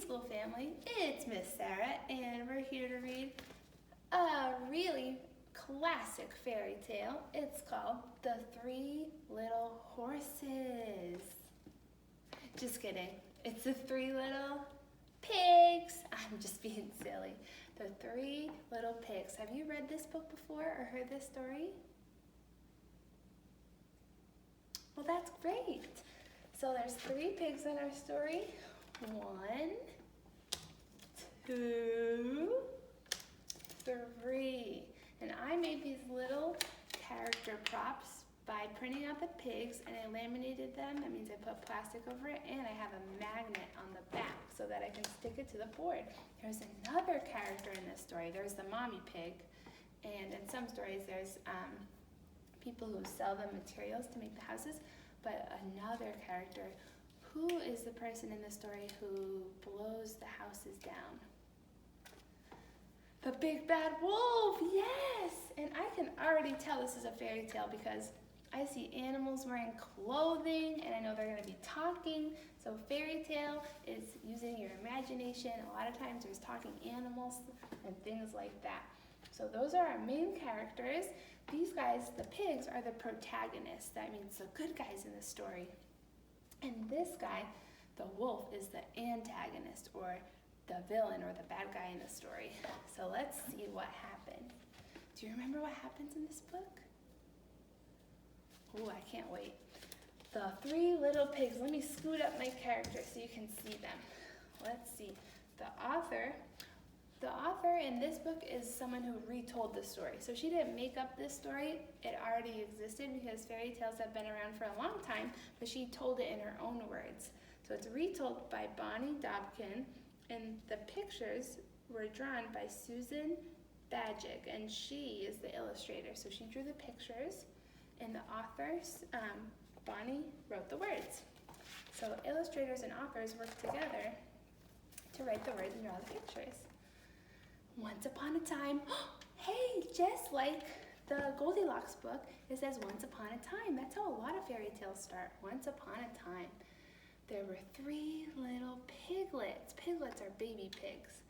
preschool family. It's Miss Sarah, and we're here to read a really classic fairy tale. It's called The Three Little Horses. Just kidding. It's the Three Little Pigs. I'm just being silly. The Three Little Pigs. Have you read this book before or heard this story? Well, that's great. So there's three pigs in our story. 1, 2, 3. And I made these little character props by printing out the pigs, and I laminated them. That means I put plastic over it, and I have a magnet on the back so that I can stick it to the board. There's another character in this story. There's the mommy pig, and in some stories there's people who sell the materials to make the houses, but another character. Who is the person in the story who blows the houses down? The big bad wolf, yes! And I can already tell this is a fairy tale because I see animals wearing clothing, and I know they're going to be talking. So fairy tale is using your imagination. A lot of times there's talking animals and things like that. So those are our main characters. These guys, the pigs, are the protagonists. That means the good guys in the story. And this guy, the wolf, is the antagonist, or the villain, or the bad guy in the story. So let's see what happens. Do you remember what happens in this book? Oh, I can't wait. The Three Little Pigs. Let me scoot up my characters so you can see them. Let's see. The author in this book is someone who retold the story. So she didn't make up this story. It already existed because fairy tales have been around for a long time, but she told it in her own words. So it's retold by Bonnie Dobkin, and the pictures were drawn by Susan Bajic, and she is the illustrator. So she drew the pictures, and the authors, Bonnie, wrote the words. So illustrators and authors work together to write the words and draw the pictures. Once upon a time, hey, just like the Goldilocks book, it says once upon a time. That's how a lot of fairy tales start. Once upon a time, there were 3 little piglets. Piglets are baby pigs,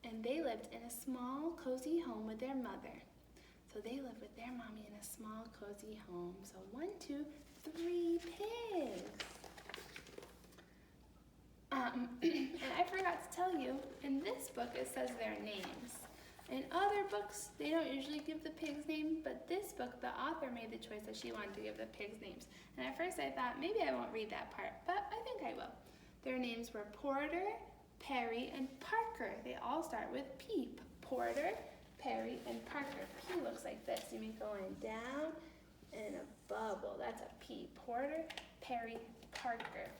and they lived in a small, cozy home with their mother. So they lived with their mommy in a small, cozy home. So 1, 2, 3 pigs. And I forgot to tell you, in this book it says their names. In other books, they don't usually give the pigs' name, but this book, the author made the choice that she wanted to give the pigs' names. And at first I thought, maybe I won't read that part, but I think I will. Their names were Porter, Perry, and Parker. They all start with P. Porter, Perry, and Parker. P looks like this. You mean going down and a bubble. That's a P. Porter, Perry, Parker.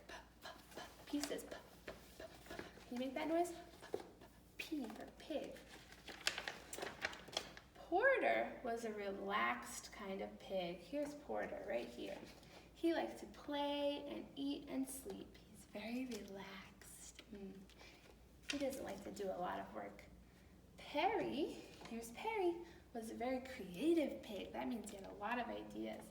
P says P. Can you make that noise? P for pig. Porter was a relaxed kind of pig. Here's Porter right here. He likes to play and eat and sleep. He's very relaxed. He doesn't like to do a lot of work. Perry, here's Perry, was a very creative pig. That means he had a lot of ideas.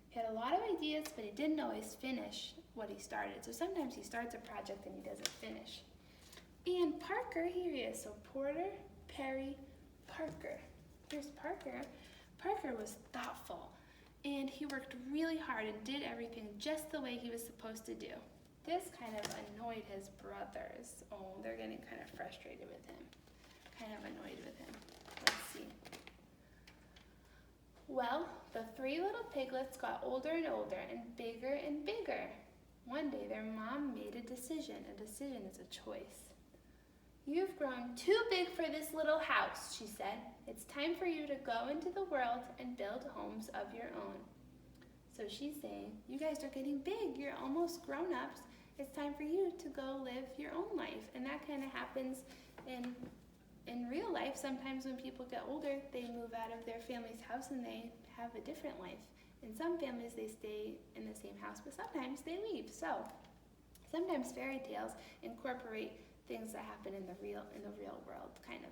He had a lot of ideas, but he didn't always finish what he started. So sometimes he starts a project and he doesn't finish. And Parker, here he is. So Porter, Perry, Parker. Here's Parker. Parker was thoughtful, and he worked really hard and did everything just the way he was supposed to do. This kind of annoyed his brothers. Oh, they're getting kind of frustrated with him. Kind of annoyed with him. Let's see. Well, the 3 little piglets got older and older and bigger and bigger. One day their mom made a decision. A decision is a choice. You've grown too big for this little house, she said. It's time for you to go into the world and build homes of your own. So she's saying, you guys are getting big. You're almost grown-ups. It's time for you to go live your own life. And that kind of happens in real life. Sometimes when people get older, they move out of their family's house and they have a different life. In some families, they stay in the same house, but sometimes they leave. So sometimes fairy tales incorporate things that happen in the real world, kind of.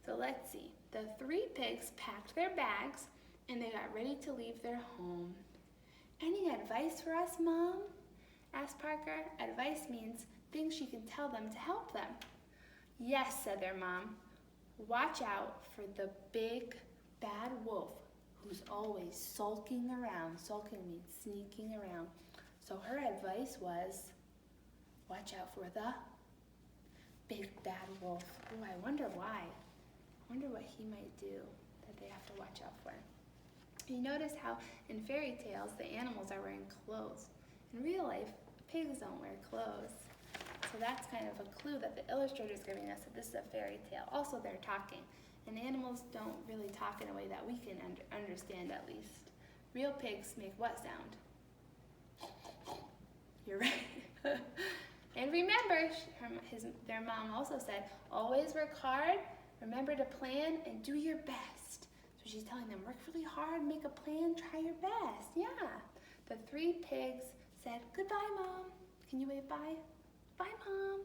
So let's see. The 3 pigs packed their bags and they got ready to leave their home. Any advice for us, Mom? asked Parker. Advice means things she can tell them to help them. Yes, said their mom. Watch out for the big bad wolf who's always sulking around. Sulking means sneaking around. So her advice was, watch out for the big bad wolf. Oh, I wonder why. I wonder what he might do that they have to watch out for. You notice how in fairy tales the animals are wearing clothes. In real life, pigs don't wear clothes. So that's kind of a clue that the illustrator is giving us that this is a fairy tale. Also, they're talking. And animals don't really talk in a way that we can understand, at least. Real pigs make what sound? You're right. And remember, their mom also said, always work hard, remember to plan, and do your best. So she's telling them, work really hard, make a plan, try your best. Yeah. The three pigs said, goodbye, Mom. Can you wave bye? Bye, Mom.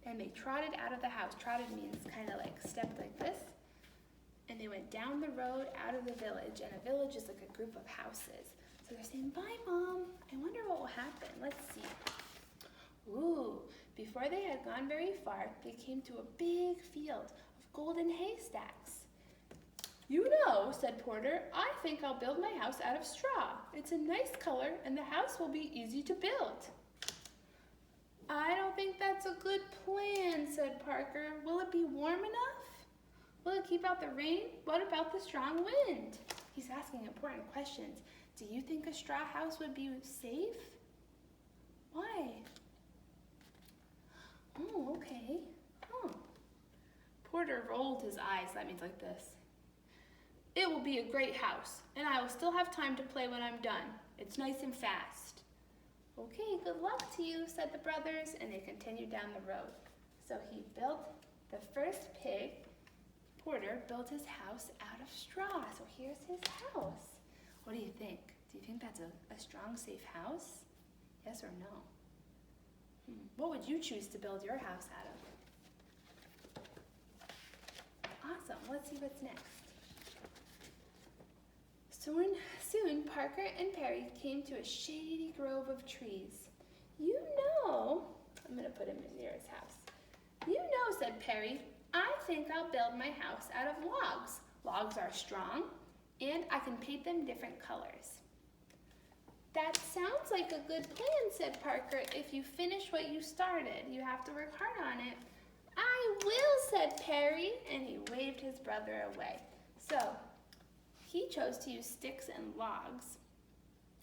And they trotted out of the house. Trotted means kind of like stepped like this. And they went down the road out of the village. And a village is like a group of houses. So they're saying, bye, Mom. I wonder what will happen. Let's see. Ooh, before they had gone very far, they came to a big field of golden haystacks. You know, said Porter, I think I'll build my house out of straw. It's a nice color, and the house will be easy to build. I don't think that's a good plan, said Parker. Will it be warm enough? Will it keep out the rain? What about the strong wind? He's asking important questions. Do you think a straw house would be safe? Why? Oh, okay. Huh. Porter rolled his eyes. That means like this. It will be a great house, and I will still have time to play when I'm done. It's nice and fast. Okay, good luck to you, said the brothers, and they continued down the road. So he built the first pig. Porter built his house out of straw. So here's his house. What do you think? Do you think that's a strong, safe house? Yes or no? What would you choose to build your house out of? Awesome. Let's see what's next. Soon, Parker and Perry came to a shady grove of trees. You know, I'm going to put him near his house. You know, said Perry, I think I'll build my house out of logs. Logs are strong, and I can paint them different colors. That sounds like a good plan, said Parker. If you finish what you started, you have to work hard on it. I will, said Perry, and he waved his brother away. So, he chose to use sticks and logs,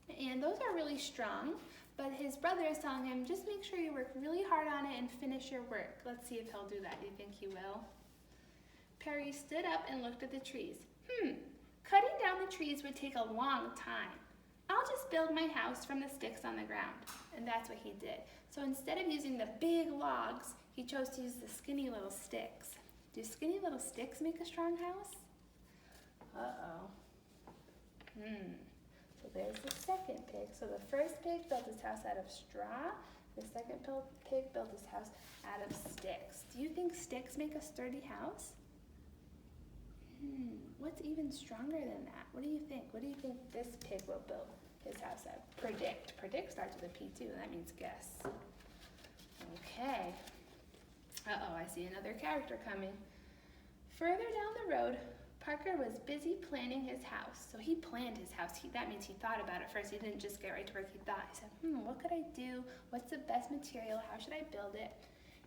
and those are really strong, but his brother is telling him, just make sure you work really hard on it and finish your work. Let's see if he'll do that. Do you think he will? Perry stood up and looked at the trees. Cutting down the trees would take a long time. I'll just build my house from the sticks on the ground. And that's what he did. So instead of using the big logs, he chose to use the skinny little sticks. Do skinny little sticks make a strong house? Uh-oh. So there's the second pig. So the first pig built his house out of straw. The second pig built his house out of sticks. Do you think sticks make a sturdy house? What's even stronger than that? What do you think? What do you think this pig will build his house out of? Predict. Predict starts with a P too, and that means guess. Okay. Uh-oh, I see another character coming. Further down the road, Parker was busy planning his house. So he planned his house. That means he thought about it first. He didn't just get right to work. He thought, he said, what could I do? What's the best material? How should I build it?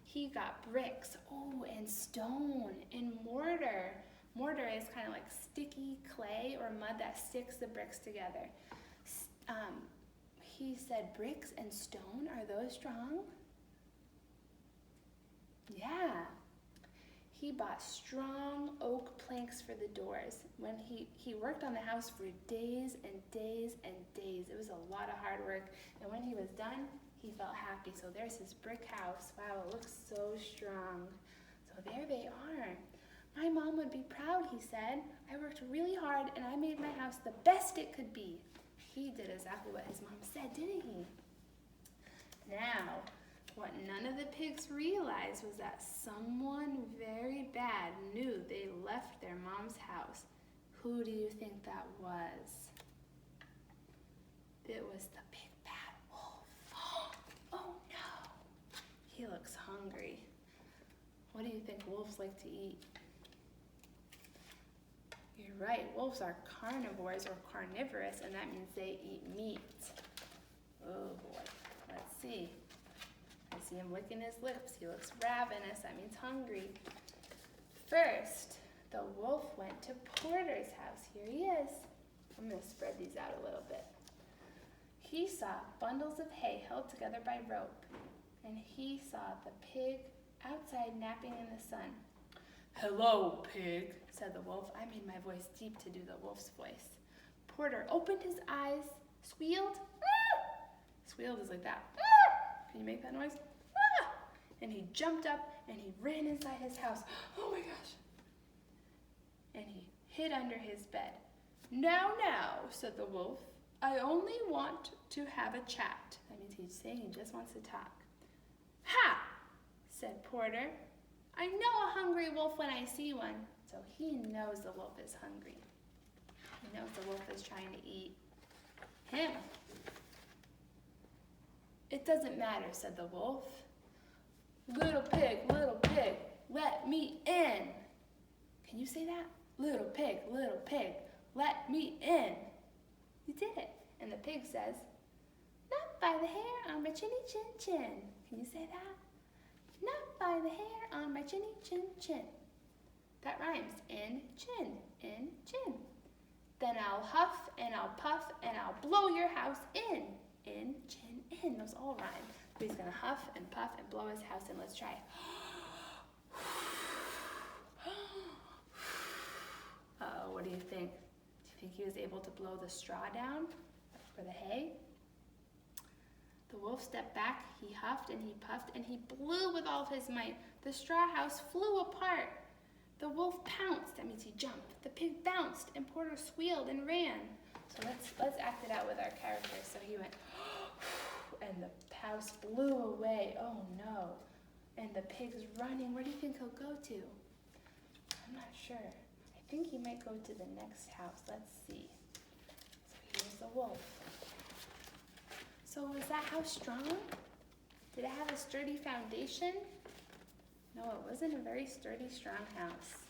He got bricks, and stone, and mortar. Mortar is kind of like sticky clay or mud that sticks the bricks together. He said, bricks and stone, are those strong? Yeah. He bought strong oak planks for the doors. When he worked on the house for days and days and days. It was a lot of hard work. And when he was done, he felt happy. So there's his brick house. Wow, it looks so strong. So there they are. My mom would be proud, he said. I worked really hard and I made my house the best it could be. He did exactly what his mom said, didn't he? Now, what none of the pigs realized was that someone very bad knew they left their mom's house. Who do you think that was? It was the big bad wolf. Oh no! He looks hungry. What do you think wolves like to eat? You're right, wolves are carnivores or carnivorous, and that means they eat meat. Oh boy, let's see. I see him licking his lips. He looks ravenous, that means hungry. First, the wolf went to Porter's house. Here he is. I'm going to spread these out a little bit. He saw bundles of hay held together by rope, and he saw the pig outside napping in the sun. "Hello, pig," said the wolf. I made my voice deep to do the wolf's voice. Porter opened his eyes, squealed. "Ah!" Squealed is like that. "Ah!" Can you make that noise? "Ah!" And he jumped up and he ran inside his house. Oh my gosh. And he hid under his bed. "Now, now," said the wolf, "I only want to have a chat." That means he's saying he just wants to talk. "Ha!" said Porter. "I know a hungry wolf when I see one." So he knows the wolf is hungry. He knows the wolf is trying to eat him. "It doesn't matter," said the wolf. Little pig, let me in." Can you say that? Little pig, let me in." You did it. And the pig says, "Not by the hair on my chinny chin chin." Can you say that? Not by the hair on my chinny chin chin. That rhymes. In chin, in chin. Then I'll huff and I'll puff and I'll blow your house in. In, chin, in. Those all rhyme. So he's going to huff and puff and blow his house in. Let's try. Uh-oh, what do you think? Do you think he was able to blow the straw down for the hay? The wolf stepped back, he huffed and he puffed, and he blew with all of his might. The straw house flew apart. The wolf pounced, that means he jumped. The pig bounced, and Porter squealed and ran. So let's act it out with our characters. So he went, and the house blew away. Oh no. And the pig's running. Where do you think he'll go to? I'm not sure. I think he might go to the next house. Let's see. So here's the wolf. So was that house strong? Did it have a sturdy foundation? No, it wasn't a very sturdy, strong house.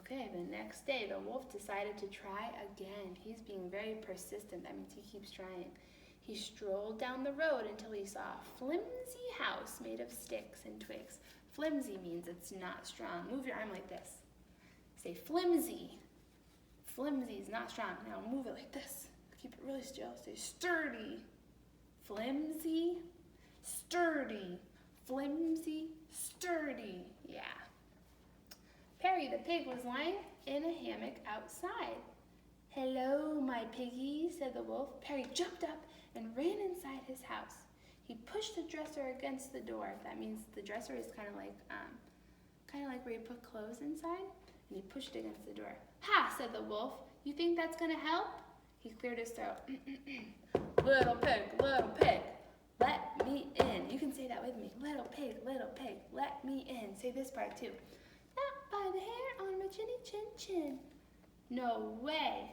Okay, the next day, the wolf decided to try again. He's being very persistent. That means he keeps trying. He strolled down the road until he saw a flimsy house made of sticks and twigs. Flimsy means it's not strong. Move your arm like this. Say flimsy. Flimsy is not strong. Now move it like this. Keep it really still. Say sturdy. Flimsy, sturdy. Flimsy, sturdy. Yeah. Perry the pig was lying in a hammock outside. "Hello, my piggy," said the wolf. Perry jumped up and ran inside his house. He pushed the dresser against the door. That means the dresser is kind of like where you put clothes inside. And he pushed it against the door. "Ha!" said the wolf. "You think that's going to help?" He cleared his throat. Little pig, let me in." You can say that with me. Little pig, let me in." Say this part too. "Not by the hair on my chinny chin chin." "No way."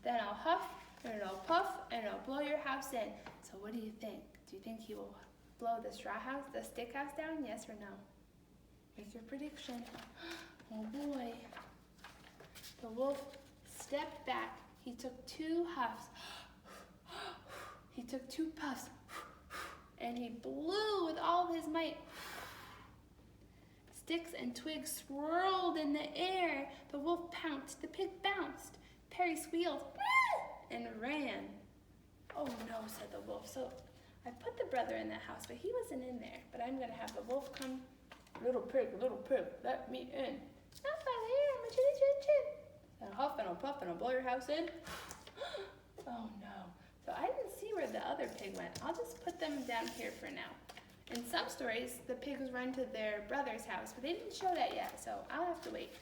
"Then I'll huff and I'll puff and I'll blow your house in." So what do you think? Do you think he will blow the straw house, the stick house down? Yes or no? Make your prediction. Oh boy. The wolf stepped back. He took 2 huffs. He took 2 puffs. And he blew with all his might. Sticks and twigs swirled in the air. The wolf pounced. The pig bounced. Perry squealed and ran. "Oh no," said the wolf. So I put the brother in the house, but he wasn't in there. But I'm going to have the wolf come. Little pig, let me in." "Not by the hair, my chinny chin chin." "And I'll huff and I'll puff and I'll blow your house in." Oh no. So I didn't see where the other pig went. I'll just put them down here for now. In some stories, the pigs run to their brother's house, but they didn't show that yet, so I'll have to wait.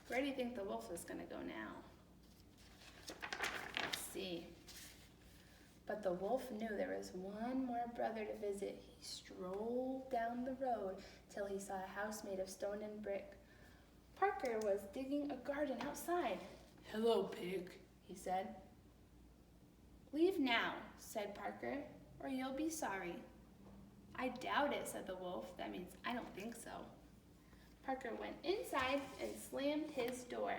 Where do you think the wolf is going to go now? Let's see. But the wolf knew there was one more brother to visit. He strolled down the road till he saw a house made of stone and brick. Parker was digging a garden outside. "Hello, pig," he said. "Leave now," said Parker, "or you'll be sorry." I doubt it, said the wolf. That means I don't think so. Parker went inside and slammed his door.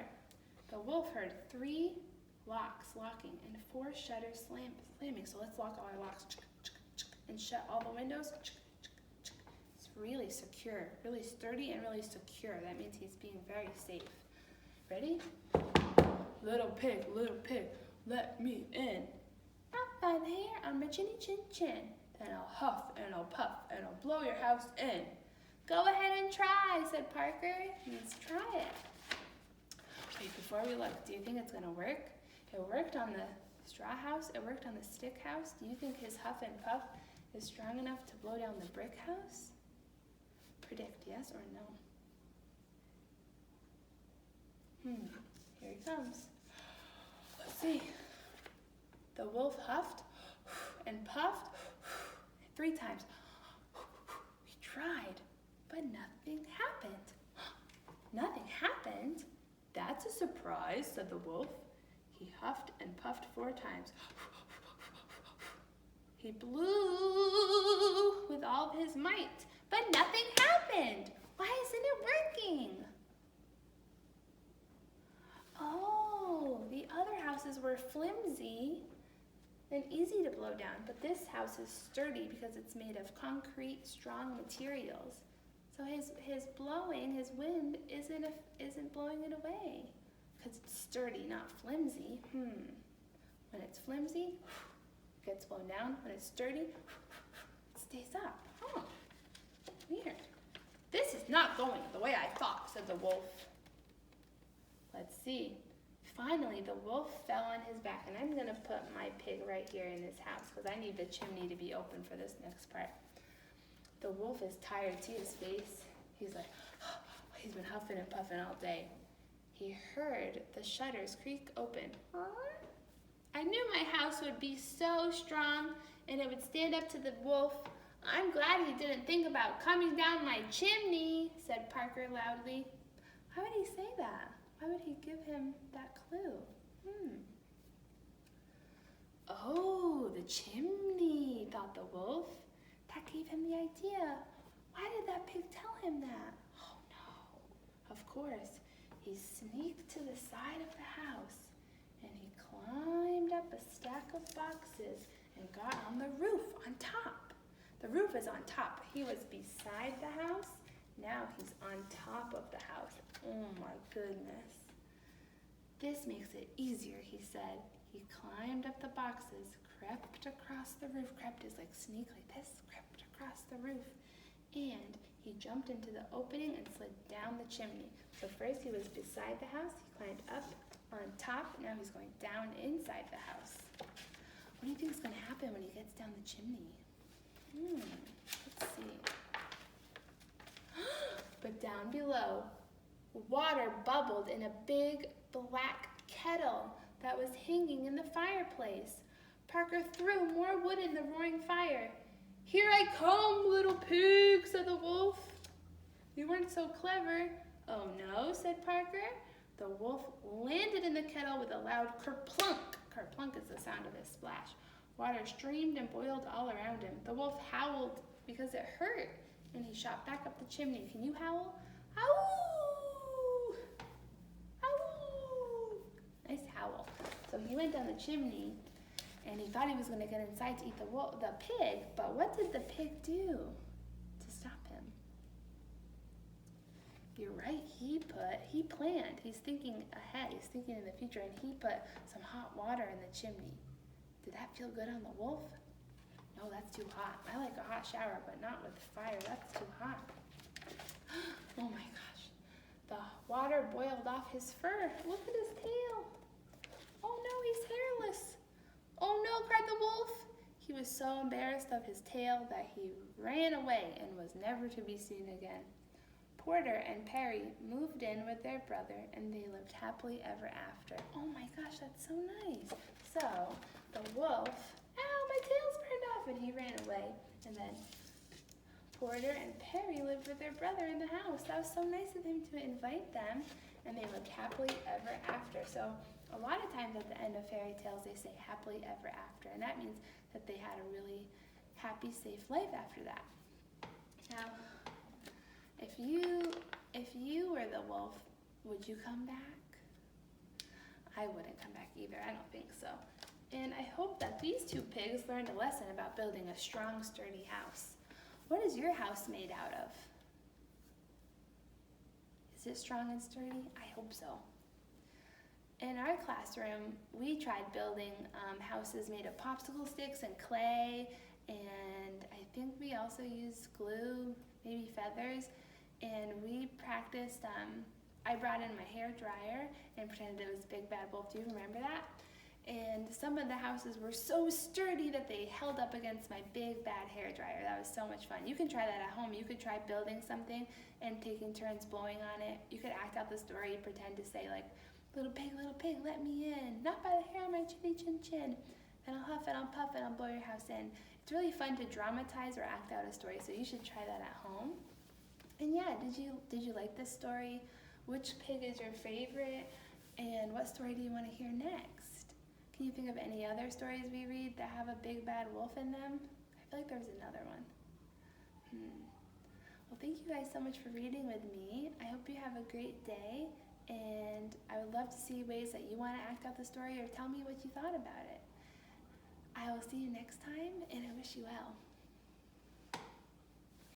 The wolf heard 3 locks locking and 4 shutters slamming. So let's lock all our locks and shut all the windows. It's really secure, really sturdy and really secure. That means he's being very safe. Ready? Little pig, let me in. Not by the hair on my chinny chin chin. Then I'll huff and I'll puff and I'll blow your house in. Go ahead and try, said Parker. Let's try it. Wait, before we look, do you think it's gonna work? It worked on the straw house, it worked on the stick house. Do you think his huff and puff is strong enough to blow down the brick house? Predict yes or no. Here he comes. Let's see. The wolf huffed and puffed 3 times. He tried, but nothing happened. Nothing happened? That's a surprise, said the wolf. He huffed and puffed 4 times. He blew with all of his might, but nothing happened. Why isn't it working? Oh, the other houses were flimsy and easy to blow down, but this house is sturdy because it's made of concrete, strong materials. So his blowing, his wind isn't blowing it away because it's sturdy, not flimsy. When it's flimsy, it gets blown down. When it's sturdy, it stays up. Oh, weird. This is not going the way I thought, said the wolf. Let's see. Finally, the wolf fell on his back, and I'm gonna put my pig right here in this house because I need the chimney to be open for this next part. The wolf is tired. See his face? He's like, he's been huffing and puffing all day. He heard the shutters creak open. I knew my house would be so strong and it would stand up to the wolf. I'm glad he didn't think about coming down my chimney, said Parker loudly. Why would he say that? Why would he give him that clue? Oh, the chimney, thought the wolf. That gave him the idea. Why did that pig tell him that? Oh no. Of course, he sneaked to the side of the house and he climbed up a stack of boxes and got on the roof on top. The roof is on top. He was beside the house. Now he's on top of the house. Oh my goodness. This makes it easier, he said. He climbed up the boxes, crept across the roof. Crept is like sneak like this, crept across the roof. And he jumped into the opening and slid down the chimney. So first he was beside the house, he climbed up on top, now he's going down inside the house. What do you think is going to happen when he gets down the chimney? Let's see. But down below, water bubbled in a big black kettle that was hanging in the fireplace. Parker threw more wood in the roaring fire. Here I come, little pig, said the wolf. You weren't so clever. Oh no, said Parker. The wolf landed in the kettle with a loud kerplunk. Kerplunk is the sound of a splash. Water streamed and boiled all around him. The wolf howled because it hurt, and he shot back up the chimney. Can you howl? Ow! Ow! Nice howl. So he went down the chimney, and he thought he was going to get inside to eat the pig, but what did the pig do to stop him? You're right, he planned. He's thinking ahead, he's thinking in the future, and he put some hot water in the chimney. Did that feel good on the wolf? No, that's too hot. I like a hot shower, but not with fire. That's too hot. Oh my gosh. The water boiled off his fur. Look at his tail. Oh no, he's hairless. Oh no, cried the wolf. He was so embarrassed of his tail that he ran away and was never to be seen again. Porter and Perry moved in with their brother, and they lived happily ever after. Oh my gosh, that's so nice. So the wolf, ow, my tail's burned off, and he ran away. And then Porter and Perry lived with their brother in the house. That was so nice of him to invite them, and they lived happily ever after. So a lot of times at the end of fairy tales, they say happily ever after, and that means that they had a really happy, safe life after that. if you were the wolf, would you come back? I wouldn't come back either. I don't think so. And I hope that these two pigs learned a lesson about building a strong, sturdy house. What is your house made out of? Is it strong and sturdy? I hope so. In our classroom, we tried building houses made of popsicle sticks and clay, and I think we also used glue, maybe feathers, and we practiced, I brought in my hair dryer and pretended it was Big Bad Wolf. Do you remember that? And some of the houses were so sturdy that they held up against my big bad hair dryer. That was so much fun. You can try that at home. You could try building something and taking turns blowing on it. You could act out the story, pretend to say like, little pig, let me in. Not by the hair on my chinny chin chin. And I'll huff and I'll puff and I'll blow your house in. It's really fun to dramatize or act out a story, so you should try that at home. And yeah, did you like this story? Which pig is your favorite? And what story do you want to hear next? Can you think of any other stories we read that have a big bad wolf in them? I feel like there's another one. Well, thank you guys so much for reading with me. I hope you have a great day, and I would love to see ways that you want to act out the story or tell me what you thought about it. I will see you next time, and I wish you well.